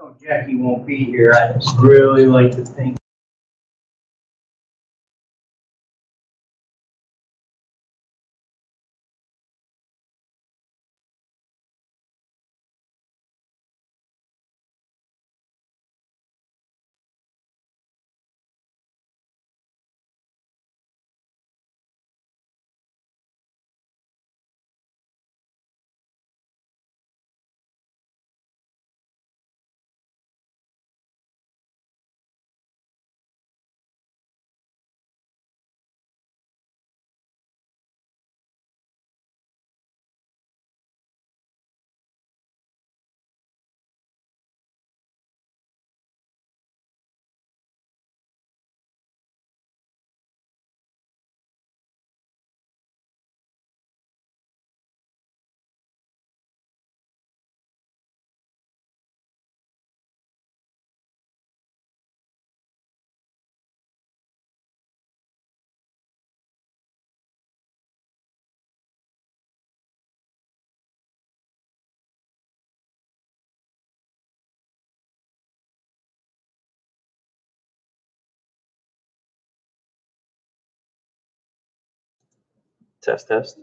know Jackie won't be here. I'd really like to thank Test, test.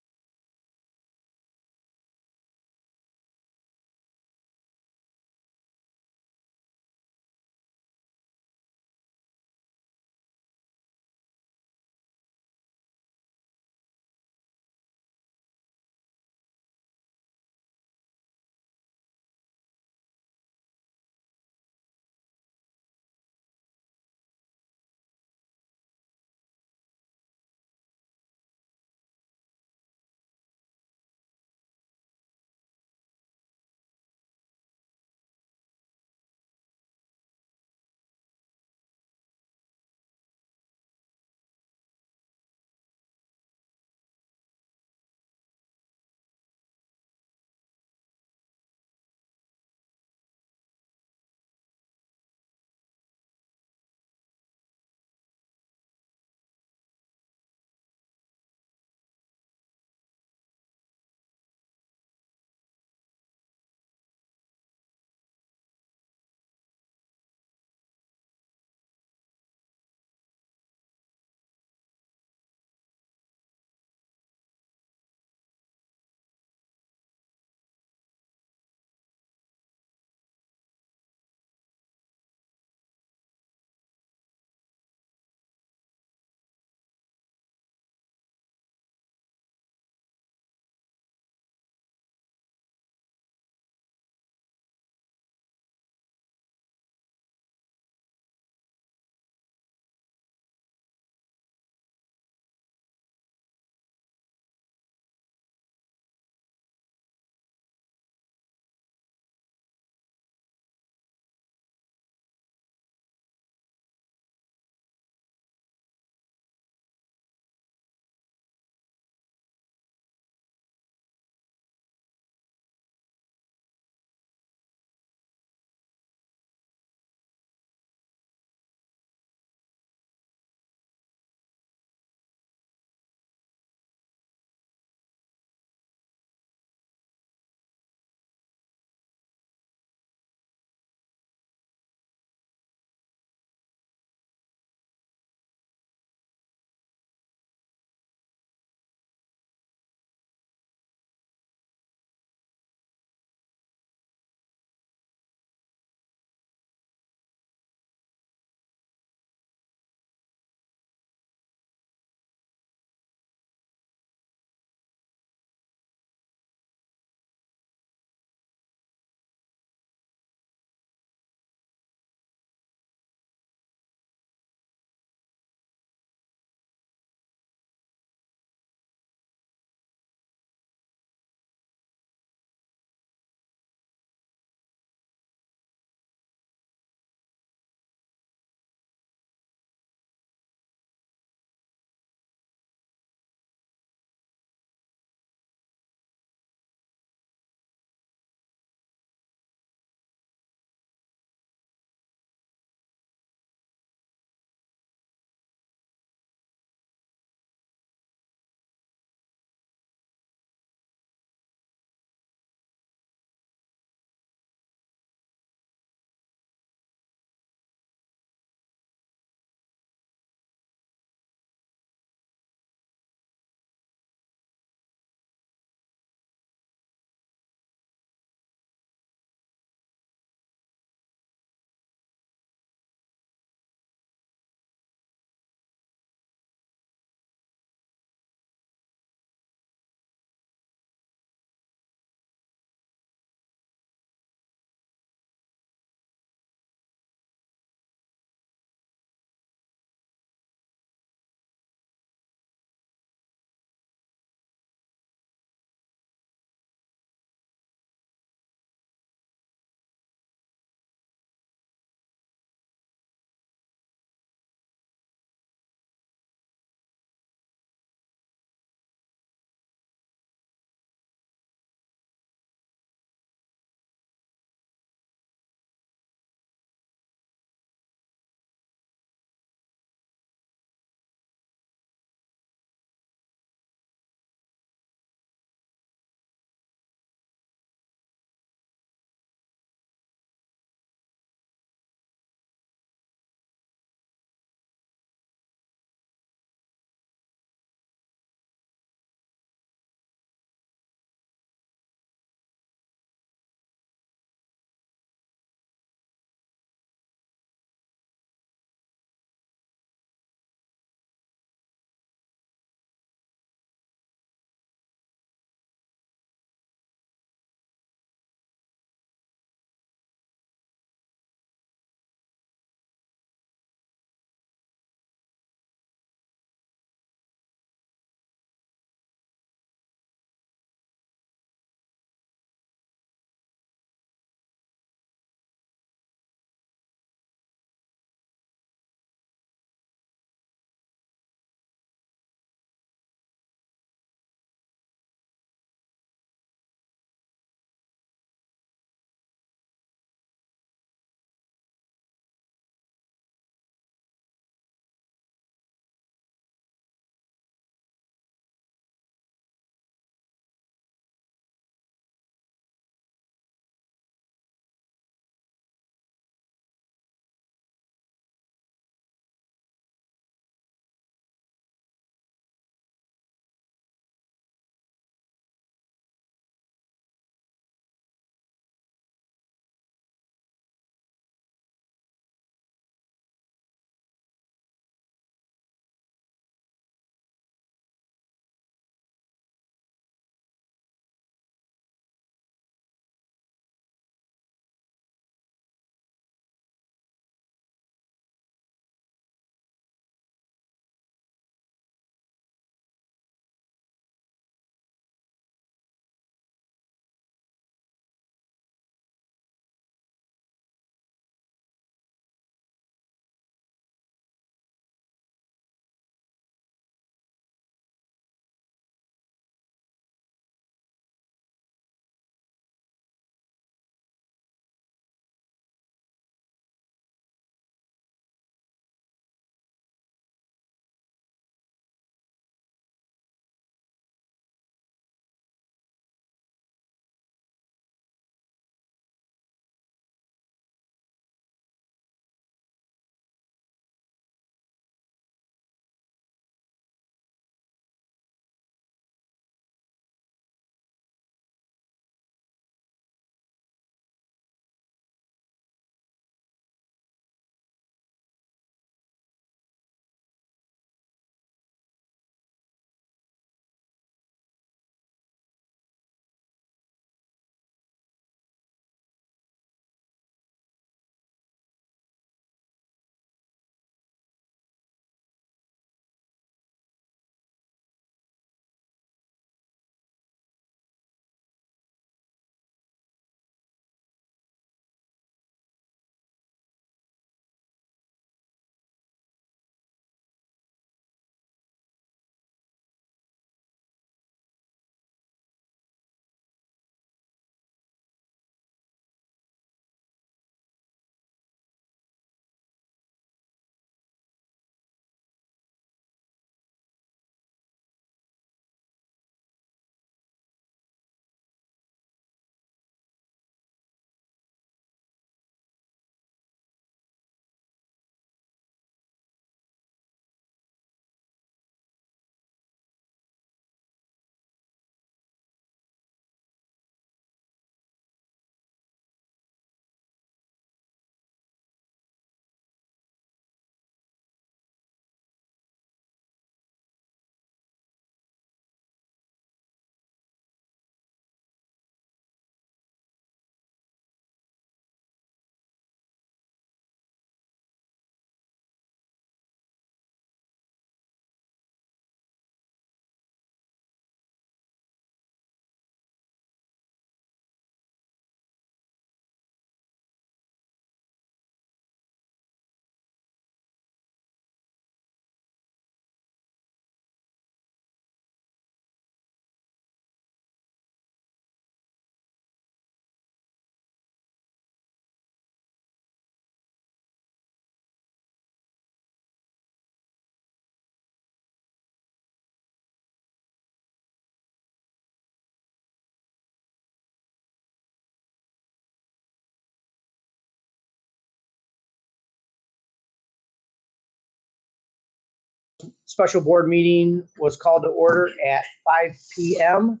Special board meeting was called to order at 5 p.m.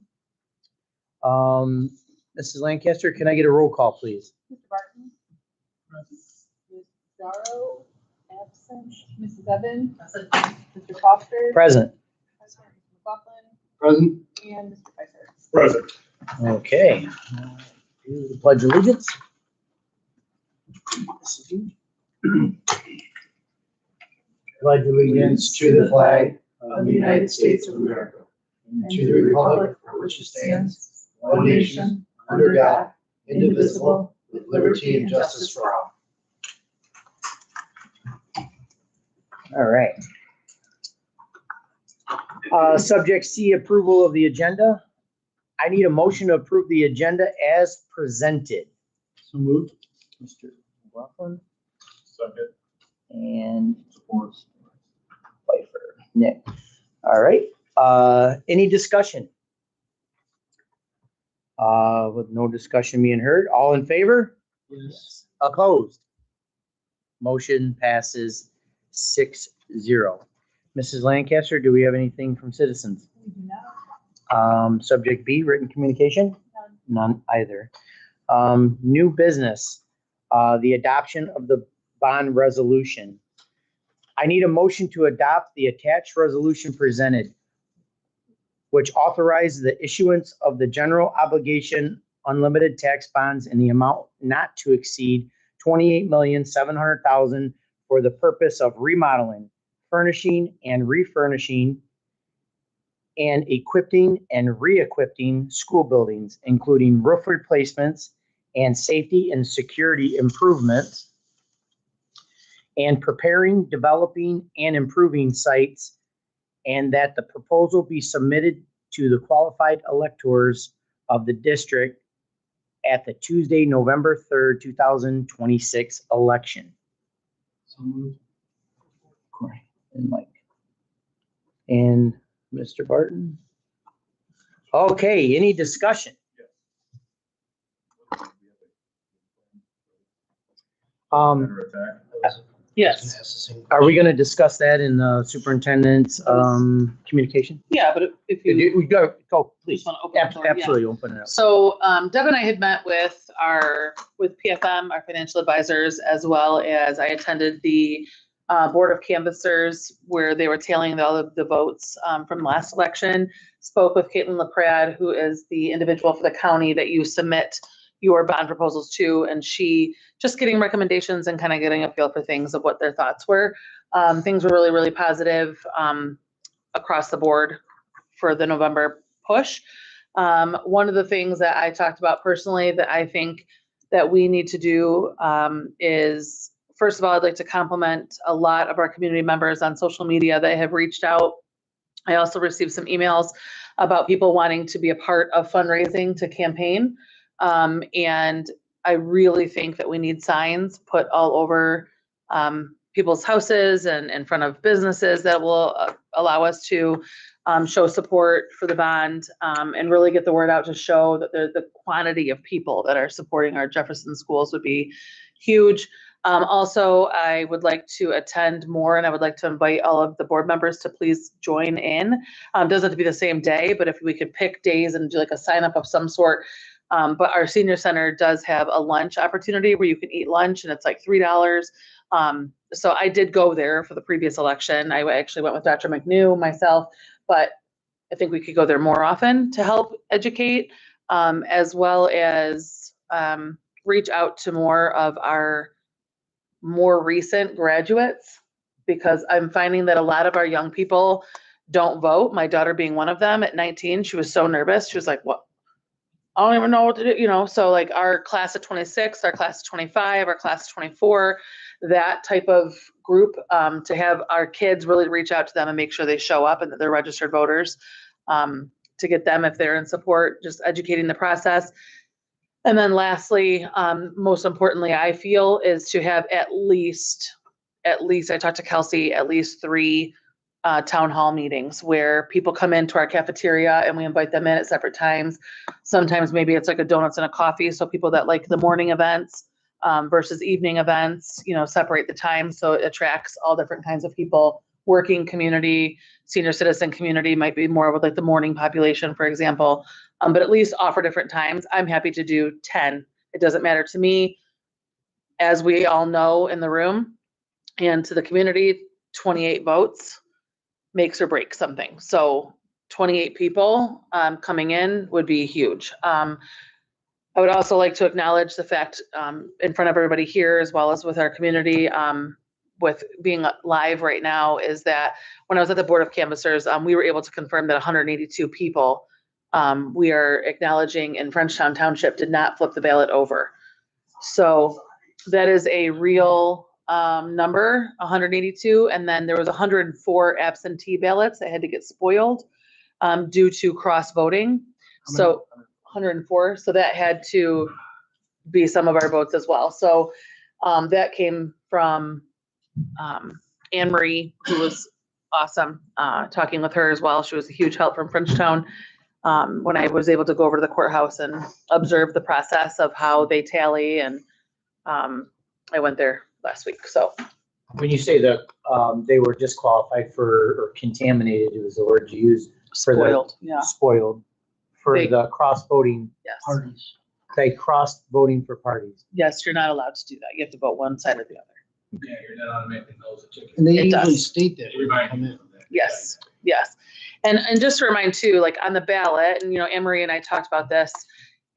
Mrs. Lancaster, can I get a roll call, please? Mr. Barton. Ms. Darrow, absent. Mrs. Evans. Mr. Foster. Present. Mr. McLaughlin. Present. And Mr. Kaiser. Present. Okay. Do the pledge of allegiance. Pledge allegiance To the flag of the United States of America, and to the republic for which it stands, one nation, under God, indivisible, with liberty and justice for all. All right. Subject C, approval of the agenda. I need a motion to approve the agenda as presented. So moved. Mr. McLaughlin Second. and Support. Pfeiffer, Nick. All right. Any discussion? With no discussion being heard, all in favor? Yes. Opposed? Motion passes 6-0. Mrs. Lancaster, do we have anything from citizens? We do not. Subject B, written communication? None either. New business, the adoption of the bond resolution. I need a motion to adopt the attached resolution presented, which authorizes the issuance of the general obligation unlimited tax bonds in the amount not to exceed $28,700,000 for the purpose of remodeling, furnishing and refurnishing, and equipping and re-equipping school buildings, including roof replacements and safety and security improvements, and preparing, developing, and improving sites, and that the proposal be submitted to the qualified electors of the district at the Tuesday, November 3rd, 2026 election. So moved. Corey and Mike. And Mr. Barton? Okay, any discussion? Yes. Are we gonna discuss that in the superintendent's communication? Yeah, but if you We go, please. just want to open the door, yeah. Absolutely, open it up. So Deb and I had met with PFM, our financial advisors, as well as I attended the Board of Canvassers where they were tallying all of the votes from last election. Spoke with Caitlin LaPrade, who is the individual for the county that you submit your bond proposals to, and she just getting recommendations and kind of getting a feel for things of what their thoughts were. Things were really, really positive across the board for the November push. One of the things that I talked about personally that I think that we need to do is, first of all, I'd like to compliment a lot of our community members on social media that have reached out. I also received some emails about people wanting to be a part of fundraising to campaign. And I really think that we need signs put all over people's houses and in front of businesses that will allow us to show support for the bond and really get the word out to show that the quantity of people that are supporting our Jefferson schools would be huge. Also, I would like to attend more, and I would like to invite all of the board members to please join in. Doesn't have to be the same day, but if we could pick days and do like a sign up of some sort. But our senior center does have a lunch opportunity where you can eat lunch and it's like $3. So I did go there for the previous election. I actually went with Dr. McNew, myself, but I think we could go there more often to help educate, as well as reach out to more of our more recent graduates, because I'm finding that a lot of our young people don't vote. My daughter being one of them at 19, she was so nervous. She was like, what? I don't even know what to do, you know? So like our class of 26, our class of 25, our class of 24, that type of group, to have our kids really reach out to them and make sure they show up and that they're registered voters, to get them, if they're in support, just educating the process. And then lastly, most importantly, I feel is to have at least, I talked to Kelsey, at least 3 town hall meetings where people come into our cafeteria and we invite them in at separate times. Sometimes maybe it's like a donuts and a coffee. So people that like the morning events versus evening events, you know, separate the time so it attracts all different kinds of people working community, senior citizen community might be more with like the morning population, for example. But at least offer different times. I'm happy to do 10. It doesn't matter to me. As we all know in the room and to the community, 28 votes makes or breaks something. So 28 people coming in would be huge. I would also like to acknowledge the fact in front of everybody here, as well as with our community, with being live right now, is that when I was at the Board of Canvassers, we were able to confirm that 182 people we are acknowledging in Frenchtown Township did not flip the ballot over. So that is a real number, 182. And then there was 104 absentee ballots that had to get spoiled due to cross voting. So 104. So that had to be some of our votes as well. So that came from Anne Marie, who was awesome, talking with her as well. She was a huge help from Frenchtown when I was able to go over to the courthouse and observe the process of how they tally. And I went there last week. So When you say that they were disqualified for, or contaminated, it was the word you used. For spoiled, the, yeah. Spoiled for They- the cross voting Yes. parties. They crossed voting for parties. Yes, you're not allowed to do that. You have to vote one side or the other. Yeah, you're not automatically knows the chicken. And they It usually does. state that. when you come in. Yes, yes. And just to remind too, like on the ballot, and Anne Marie and I talked about this,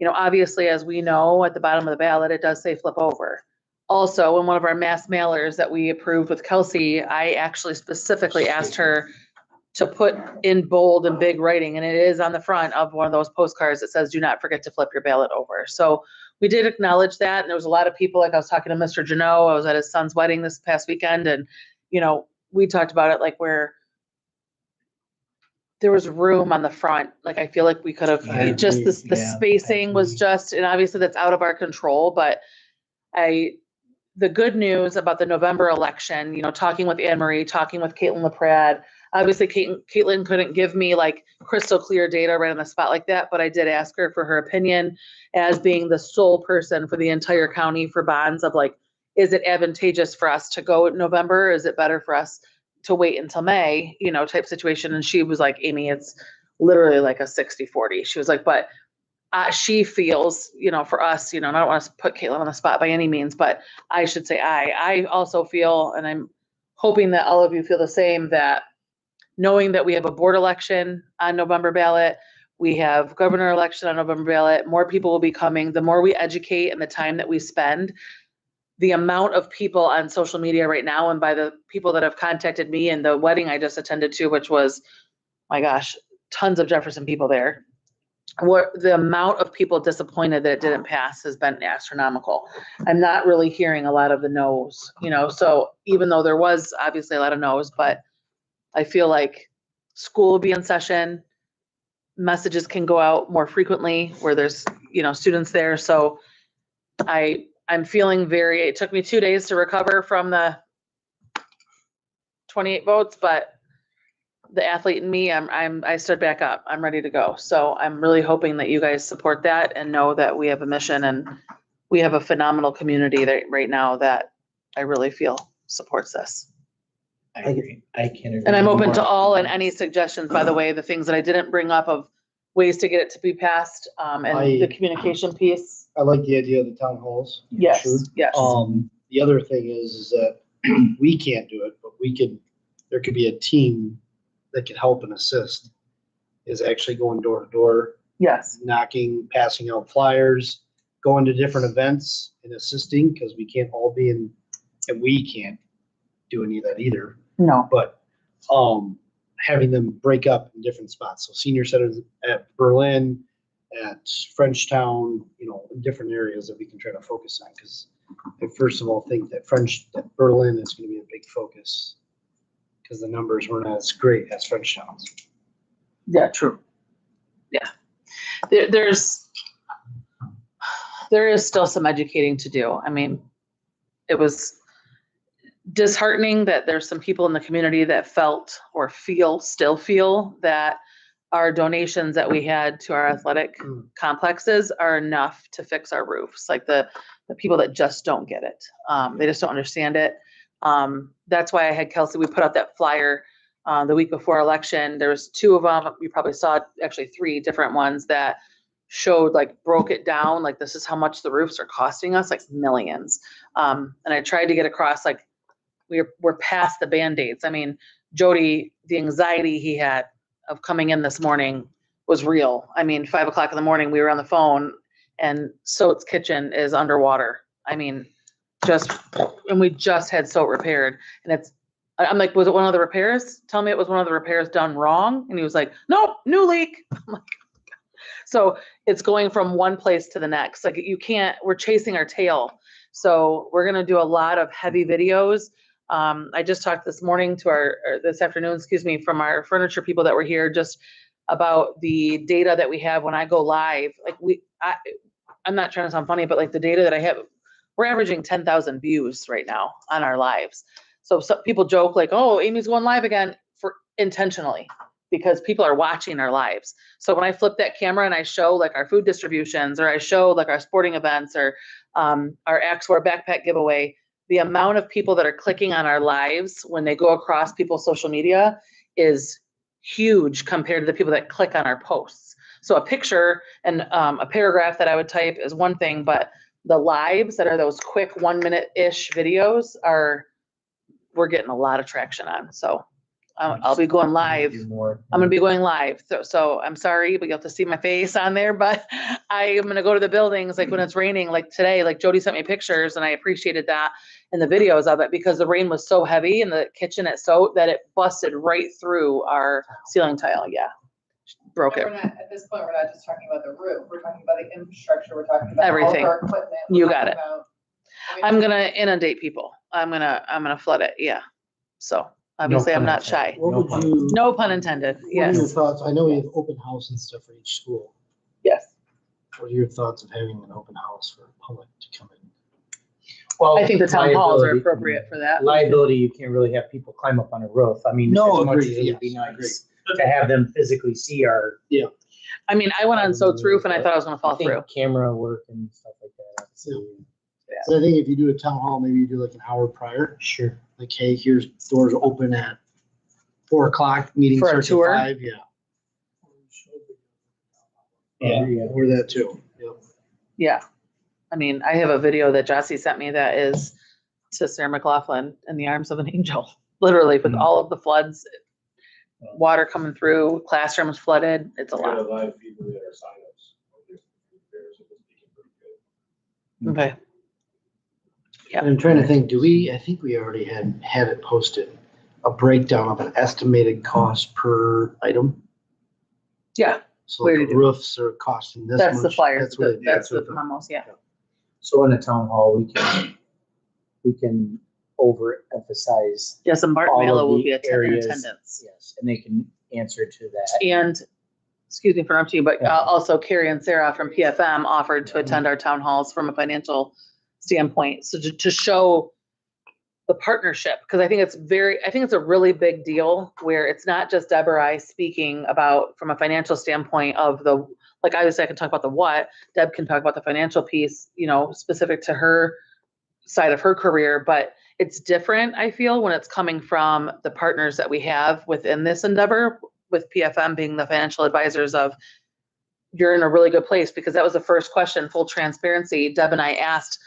obviously, as we know, at the bottom of the ballot, it does say flip over. Also, in one of our mass mailers that we approved with Kelsey, I actually specifically asked her to put in bold and big writing, and it is on the front of one of those postcards that says, do not forget to flip your ballot over. So we did acknowledge that, and there was a lot of people, like I was talking to Mr. Janot, I was at his son's wedding this past weekend, and, we talked about it like where there was room on the front. Like, I feel like we could have, I just agree. the Yeah, spacing I was agree. just, and obviously that's out of our control, but the good news about the November election, talking with Anne Marie, talking with Caitlin LaPrade, obviously Caitlin couldn't give me like crystal clear data right on the spot like that, but I did ask her for her opinion as being the sole person for the entire county for bonds of like, is it advantageous for us to go in November? Is it better for us to wait until May, type situation? And she was like, Amy, it's literally like a 60-40. She was like, but she feels, for us, and I don't want to put Caitlin on the spot by any means, but I should say I also feel, and I'm hoping that all of you feel the same, that knowing that we have a board election on November ballot, we have governor election on November ballot, more people will be coming. The more we educate and the time that we spend, the amount of people on social media right now, and by the people that have contacted me and the wedding I just attended to, which was, my gosh, tons of Jefferson people there. The amount of people disappointed that it didn't pass has been astronomical. I'm not really hearing a lot of the no's, so even though there was obviously a lot of no's, but I feel like school will be in session, messages can go out more frequently where there's, students there. So I'm feeling it took me 2 days to recover from the 28 votes, but the athlete in me, I stood back up. I'm ready to go. So I'm really hoping that you guys support that and know that we have a mission, and we have a phenomenal community right now that I really feel supports this. I agree. I can agree. And I'm open more. to all and any suggestions, by the way, the things that I didn't bring up of ways to get it to be passed, and the communication piece. I like the idea of the town halls. Yes, Sure. yes. The other thing is that we can't do it, but there could be a team that can help and assist, is actually going door to door, Yes. knocking, passing out flyers, going to different events and assisting, because we can't all be in, and we can't do any of that either. No. But having them break up in different spots. So senior centers at Berlin, at Frenchtown, in different areas that we can try to focus on. Because I first of all think that Berlin is going to be a big focus, because the numbers weren't as great as Frenchtown's. Yeah, true. Yeah. There is still some educating to do. I mean, it was disheartening that there's some people in the community that felt or still feel that our donations that we had to our athletic complexes are enough to fix our roofs. Like the people that just don't get it. They just don't understand it. That's why I had Kelsey, we put out that flyer the week before election. There was 2 of them. You probably saw actually 3 different ones that showed, like, broke it down, like, this is how much the roofs are costing us, like millions. And I tried to get across, like, we're past the Band-Aids. I mean, Jody, the anxiety he had of coming in this morning was real. I mean, 5 o'clock in the morning, we were on the phone and Soat's kitchen is underwater. I mean, and we just had Soat repaired, and I'm like, was it one of the repairs? Tell me it was one of the repairs done wrong. And he was like, nope, new leak. I'm like, so it's going from one place to the next. Like, we're chasing our tail. So we're going to do a lot of heavy videos. I just talked this morning this afternoon, from our furniture people that were here, just about the data that we have when I go live. Like, I'm not trying to sound funny, but like the data that I have, we're averaging 10,000 views right now on our lives. So some people joke like, oh, Amy's going live again, intentionally, because people are watching our lives. So when I flip that camera and I show like our food distributions, or I show like our sporting events, or our Axor backpack giveaway, the amount of people that are clicking on our lives when they go across people's social media is huge compared to the people that click on our posts. So a picture and a paragraph that I would type is one thing, but the lives that are those quick 1 minute-ish videos we're getting a lot of traction on. So I'll be going live. I'm going to be going live. So I'm sorry, but you'll have to see my face on there. But I am going to go to the buildings, like when it's raining, like today, like Jody sent me pictures, and I appreciated that in the videos of it, because the rain was so heavy in the kitchen at Soat that it busted right through our ceiling tile. Yeah. Broke it. At this point, we're not just talking about the roof. We're talking about the infrastructure. We're talking about Everything. all of our equipment. You got it. I'm going to inundate people. I'm going to flood it. Yeah. So obviously I'm not shy. What would you? No pun intended. What are your Yes. thoughts? I know we have open house and stuff for each school. Yes. What are your thoughts of having an open house for public to come in? Well, I think the town halls are liability- appropriate for that. Liability, you can't really have people climb up on a roof. I mean, No, as much as agreed, it would be yes, nice to have them physically see our. I mean, I went on Soat's roof and I thought I was going to fall I think through. camera work and stuff like that. So I think if you do a town hall, maybe you do like an hour prior. Sure. Like, hey, here's doors open at 4 o'clock, meeting For a starts at tour? 5. Yeah. Yeah. Or that too. Yep. Yeah. I mean, I have a video that Jossie sent me that is to Sarah McLaughlin in the arms of an angel, literally, with all of the floods, water coming through, classrooms flooded. It's a lot. Live people that are signups. Okay. Yeah. I'm trying to think, I think we already had it posted, a breakdown of an estimated cost per item. Yeah. So Where like did the you- roofs are costing this much. That's the flyer. That's what That's the memos. Yeah. So in the town hall, we can overemphasize. Yes. And Bart all of Mela will the be in areas. attendance. Yes, and they can answer to that. And, excuse me for interrupting you, but Yeah. also Carrie and Sarah from PFM offered to attend our town halls from a financial standpoint. So to show the partnership, because I think it's a really big deal where it's not just Deb or I speaking about from a financial standpoint of like obviously I can talk about the what, Deb can talk about the financial piece, specific to her side of her career, but it's different, I feel, when it's coming from the partners that we have within this endeavor, with PFM being the financial advisors of, you're in a really good place, because that was the first question, full transparency. Deb and I asked,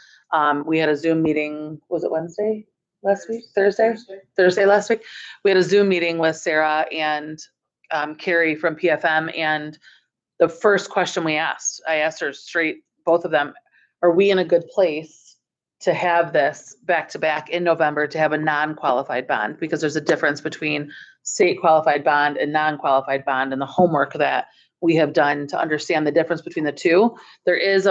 we had a Zoom meeting, was it Wednesday last week? Thursday last week. We had a Zoom meeting with Sarah and Carrie from PFM, and the first question I asked her straight, both of them, are we in a good place to have this back to back in November, to have a non-qualified bond? Because there's a difference between state qualified bond and non-qualified bond, and the homework that we have done to understand the difference between the two. It is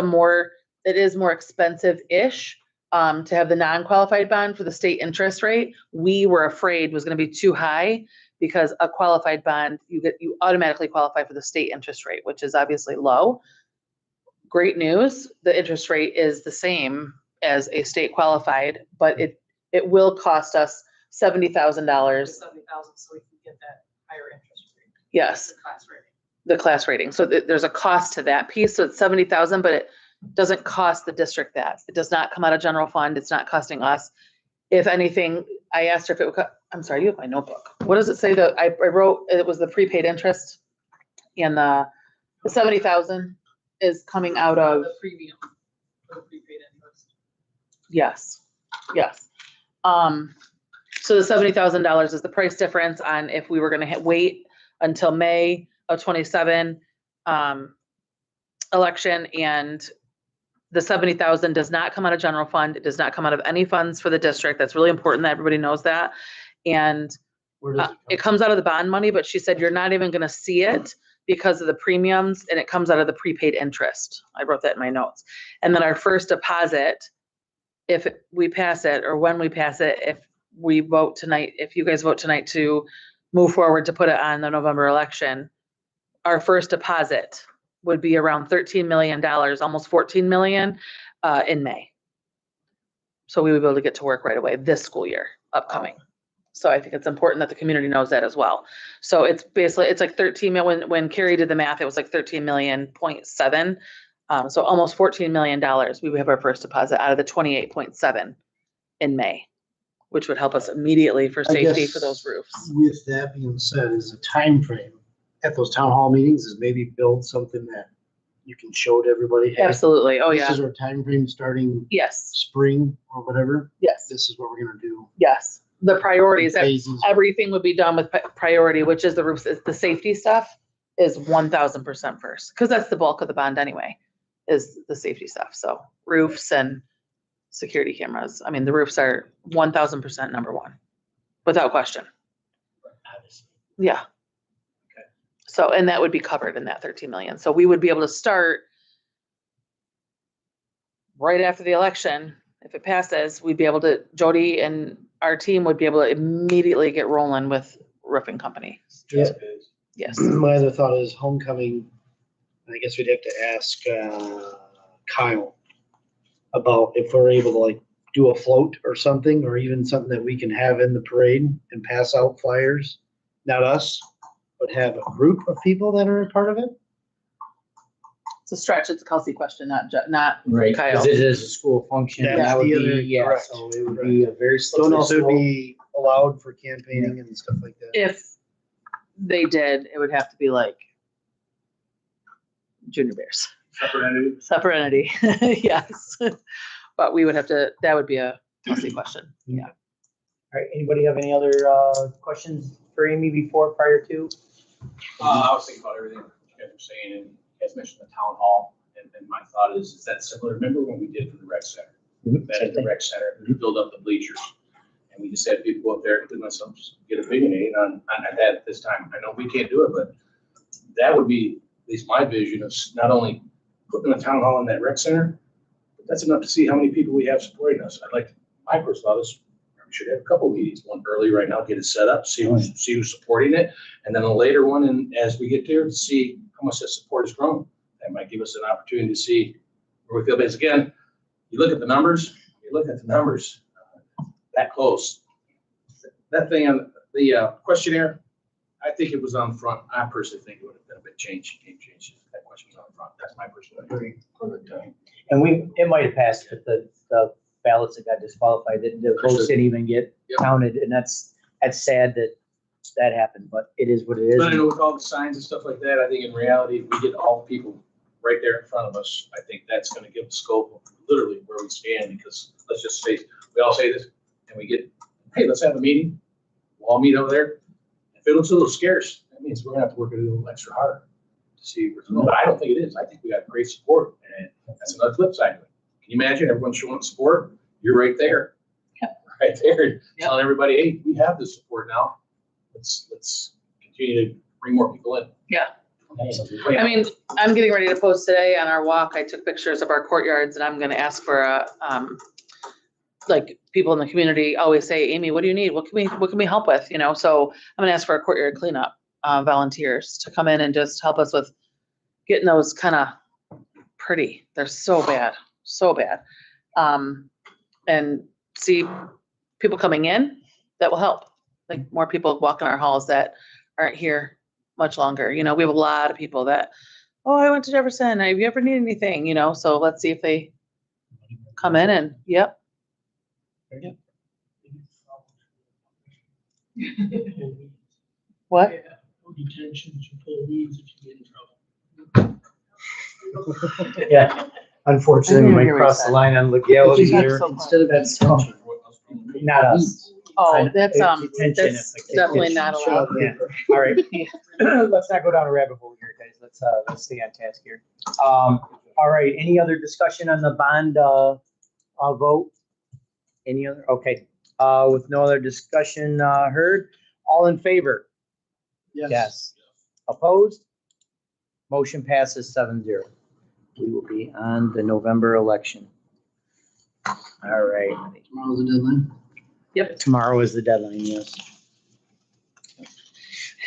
more expensive-ish to have the non-qualified bond for the state interest rate. We were afraid was going to be too high, because a qualified bond, you automatically qualify for the state interest rate, which is obviously low. Great news, the interest rate is the same as a state qualified, but it will cost us $70,000. $70,000, so we can get that higher interest rate. Yes, The class rating. the class rating. So there's a cost to that piece. So it's 70,000, but it doesn't cost the district that. It does not come out of general fund. It's not costing us. if anything, I asked her if it would, I'm sorry, you have my notebook. What does it say that I wrote? It was the prepaid interest and the 70,000 is coming out of. The premium for the prepaid interest. Yes, yes. So the $70,000 is the price difference on if we were gonna wait until May of 27 election, and the 70,000 does not come out of general fund. It does not come out of any funds for the district. That's really important that everybody knows that. And Where does it comes out of the bond money, but she said you're not even gonna see it because of the premiums, and it comes out of the prepaid interest. I wrote that in my notes. And then our first deposit, if we pass it, or when we pass it, if we vote tonight, if you guys vote tonight to move forward to put it on the November election, our first deposit would be around $13 million, almost 14 million, in May. So we would be able to get to work right away this school year upcoming. So I think it's important that the community knows that as well. So it's basically, it's like 13 million, when Carrie did the math, it was like 13.7 million. So almost $14 million, we would have our first deposit out of the 28.7 in May, which would help us immediately for I safety guess for those roofs. With that being said, is a time frame at those town hall meetings is maybe build something that you can show to everybody. Hey, Absolutely. Oh, this yeah. is our time frame starting Yes, spring or whatever. yes, This is what we're gonna do. yes. The priorities, Phases. everything would be done with priority, which is the roofs, the safety stuff is 1,000% first, because that's the bulk of the bond anyway, is the safety stuff. So roofs and security cameras. I mean, the roofs are 1,000% number one, without question. Yeah. Okay. So, and that would be covered in that 13 million. So we would be able to start right after the election. If it passes, we'd be able to, Jody and our team would be able to immediately get rolling with roofing company. Yeah. Yes. My other thought is homecoming. I guess we'd have to ask Kyle about if we're able to like do a float or something, or even something that we can have in the parade and pass out flyers. Not us, but have a group of people that are a part of it. It's a stretch. It's a Kelsey question, not Right, Kyle. because it is a school function, and That's that would the other- be, yeah, correct, so it would be a very Don't know slippery if it would slope. be allowed for campaigning and stuff like that. If they did, it would have to be like Junior Bears, Separate entity. separate entity. Yes. But we would have to, that would be a Kelsey question. Yeah. All right, anybody have any other questions for Amy prior to? I was thinking about everything you guys were saying, and you guys mentioned the town hall, and my thought is that similar? Remember when we did for the rec center? That at the rec center, we built up the bleachers, and we just had people up there, including myself, just get opinionated on that at this time. I know we can't do it, but that would be at least my vision of not only putting a town hall in that rec center, but that's enough to see how many people we have supporting us. I'd like, my first thought is we should have a couple meetings, one early right now, get it set up, see who's supporting it, and then a later one, and as we get there, to see how much that support has grown. That might give us an opportunity to see where we feel. Because again, you look at the numbers, that close. That thing on the questionnaire, I think it was on the front. I personally think it would have been a bit game change if that question was on the front. That's my personal opinion. And it might have passed, but the ballots that got disqualified, the votes didn't even get Yep. counted, and that's sad that happened, but it is what it is. But I know with all the signs and stuff like that, I think in reality, if we get all the people right there in front of us, I think that's gonna give a scope of literally where we stand, because let's just say, we all say this, and we get, hey, let's have a meeting, we'll all meet over there. If it looks a little scarce, that means we're gonna have to work a little extra hard to see where it's going. But I don't think it is. I think we got great support, and that's another flip side of it. Can you imagine everyone showing support? You're right there. Right there, telling everybody, hey, we have this support now. Let's continue to bring more people in. Yeah. I mean, I'm getting ready to post today on our walk. I took pictures of our courtyards, and I'm gonna ask for like people in the community always say, Amy, what do you need? What can we help with? You know, so I'm gonna ask for a courtyard cleanup volunteers to come in and just help us with getting those kind of pretty. They're so bad, so bad. And see people coming in, that will help. Like more people walking our halls that aren't here much longer. You know, we have a lot of people that, oh, I went to Jefferson. Have you ever need anything? You know, so let's see if they come in and, yep. Yeah, What? Yeah, no detentions, you pull weeds if you get in trouble. Yeah, unfortunately, we might cross the line on legality there. Instead of That's detention. Not us. Oh, that's, Detention that's if the kid definitely gets not Shut allowed. up. Yeah, all right. Let's not go down a rabbit hole here, guys. Let's stay on task here. All right, any other discussion on the bond, vote? Any other, okay, with no other discussion, heard, all in favor? Yes. Opposed? Motion passes 7-0. We will be on the November election. All right, Tomorrow's the deadline. Yep, tomorrow is the deadline, yes.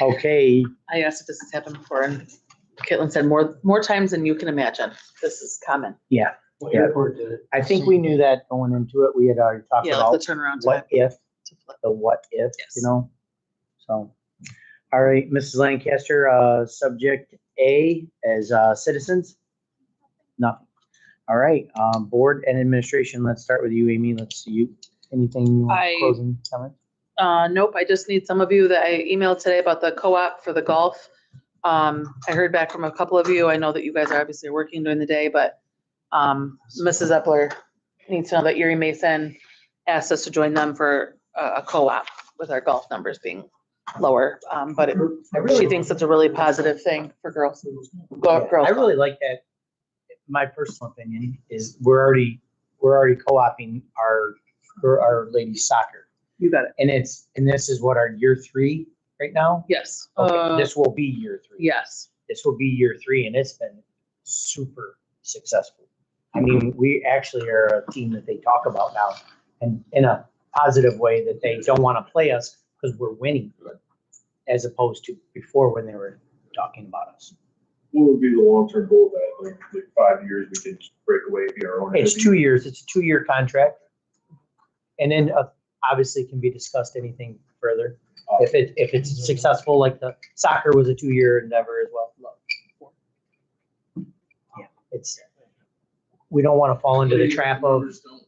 Okay, I asked if this has happened before, and Caitlin said more times than you can imagine. This is common. yeah, What Yeah. airport did it? I think we knew that going into it. We had already talked Yeah, like about the turnaround what time. if, to flip. the what if, Yes. you know? So, all right, Mrs. Lancaster, subject A as citizens? Nothing. All right, board and administration, let's start with you, Amy. Let's see you, anything you want, I- closing comments? Nope, I just need some of you that I emailed today about the co-op for the golf. I heard back from a couple of you. I know that you guys are obviously working during the day, but Mrs. Epler needs to know that Erie Mason asked us to join them for a co-op with our golf numbers being lower. But she thinks it's a really positive thing for girls. Yeah, Girls. I really like that. My personal opinion is we're already co-oping our ladies soccer. You got it. And this is what, our year 3 right now? Yes. Okay, this will be year 3. Yes. This will be year 3 and it's been super successful. I mean, we actually are a team that they talk about now and in a positive way, that they don't want to play us because we're winning, as opposed to before when they were talking about us. What would be the long-term goal that, like 5 years, we can break away, be our own? It's entity? 2 years. It's a 2-year contract. And then obviously can be discussed anything further. If it's successful, like the soccer was a 2-year endeavor as well. Yeah, we don't want to fall into the trap of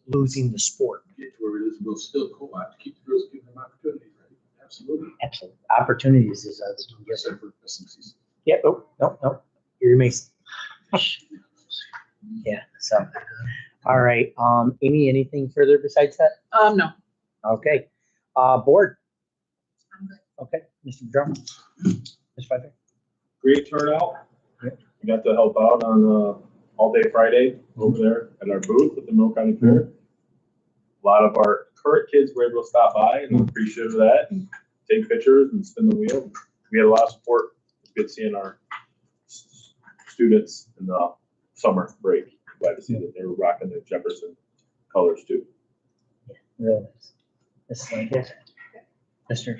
losing the sport. Get to where it is, we'll still co-op to keep the girls, give them opportunities, right? Absolutely. Absolutely. Opportunities is, yes, sir. Except for SMCs. Yeah, no, Erie Mason. Yeah, so, all right, Amy, anything further besides that? No. Okay, board. Okay, Mr. Drummond. Ms. Pfeiffer. Great turnout. Yep. We got to help out on all day Friday over there at our booth at the Mill County Fair. A lot of our current kids were able to stop by and I'm appreciative of that and take pictures and spin the wheel. We had a lot of support. It's good seeing our students in the summer break. Glad to see that they were rocking their Jefferson colors too. Really nice. Ms. Lancaster. Mr.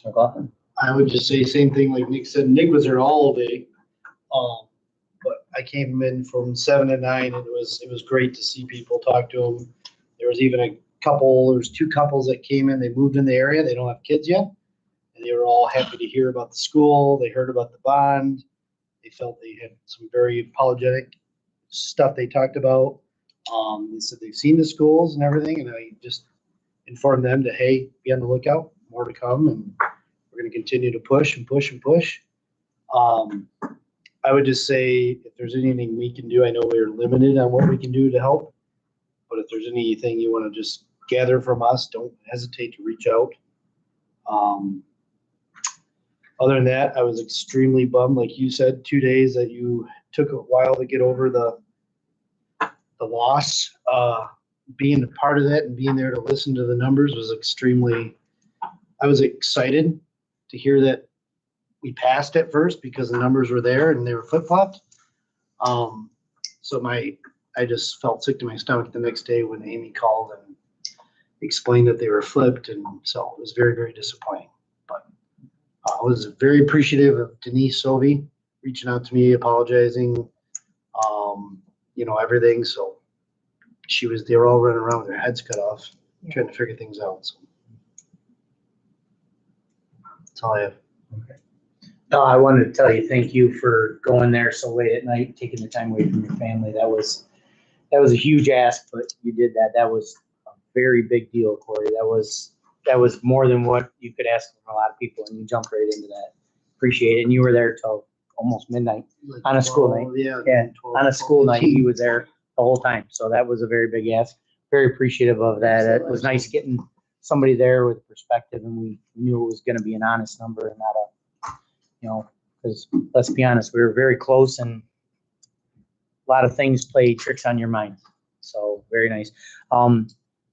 McLaughlin. I would just say same thing like Nick said. Nick was there all day. But I came in from 7 to 9 and it was great to see people, talk to them. There was even there was 2 couples that came in, they moved in the area, they don't have kids yet. And they were all happy to hear about the school, they heard about the bond. They felt they had some very apologetic stuff they talked about. They said they've seen the schools and everything, and I just informed them to, hey, be on the lookout, more to come, and we're gonna continue to push and push and push. I would just say if there's anything we can do, I know we're limited on what we can do to help, but if there's anything you want to just gather from us, don't hesitate to reach out. Other than that, I was extremely bummed, like you said, 2 days that you took a while to get over the loss. Being a part of that and being there to listen to the numbers was I was excited to hear that we passed at first because the numbers were there and they were flip-flopped. So I just felt sick to my stomach the next day when Amy called and explained that they were flipped, and so it was very, very disappointing. But I was very appreciative of Denise Sovey reaching out to me, apologizing, everything. So they were all running around with their heads cut off, trying to figure things out. So that's all I have. Okay. No, I wanted to tell you, thank you for going there so late at night, taking the time away from your family. That was a huge ask, but you did that. That was a very big deal, Corey. That was that was more than what you could ask from a lot of people, and you jumped right into that. Appreciate it. And you were there till almost midnight. Like On a school night. 12, Yeah. Yeah, 12, on a school 12, night, he was there the whole time. So that was a very big ask. Very appreciative of that. It was nice getting somebody there with perspective, and we knew it was gonna be an honest number and not because let's be honest, we were very close and a lot of things play tricks on your mind. So very nice.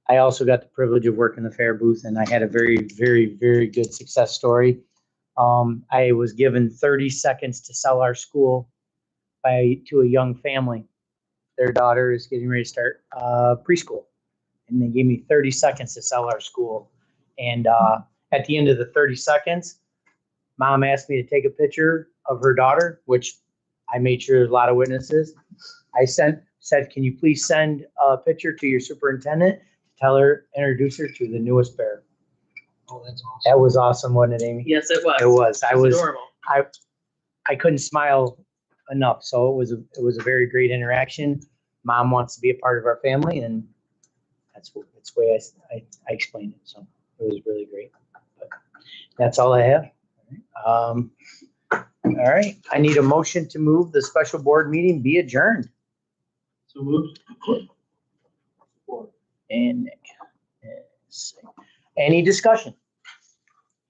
I also got the privilege of working the fair booth, and I had a very, very, very good success story. I was given 30 seconds to sell our school to a young family. Their daughter is getting ready to start preschool, and they gave me 30 seconds to sell our school. And at the end of the 30 seconds, Mom asked me to take a picture of her daughter, which I made sure there's a lot of witnesses. I said, can you please send a picture to your superintendent to tell her, introduce her to the newest bear. Oh, that's awesome. That was awesome, wasn't it, Amy? Yes, it was. It was. I was. Adorable. I couldn't smile enough. So it was a very great interaction. Mom wants to be a part of our family, and that's the way I explained it. So it was really great. But that's all I have. All right. I need a motion to move the special board meeting be adjourned. So moved. And Nick. Yes. Any discussion?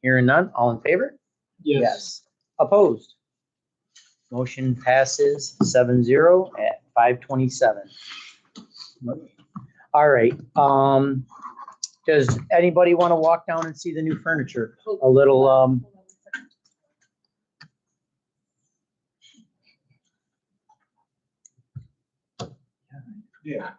Hearing none. All in favor? Yes. Opposed? Motion passes 7-0 at 5:27. All right. Does anybody want to walk down and see the new furniture? A little, Yeah.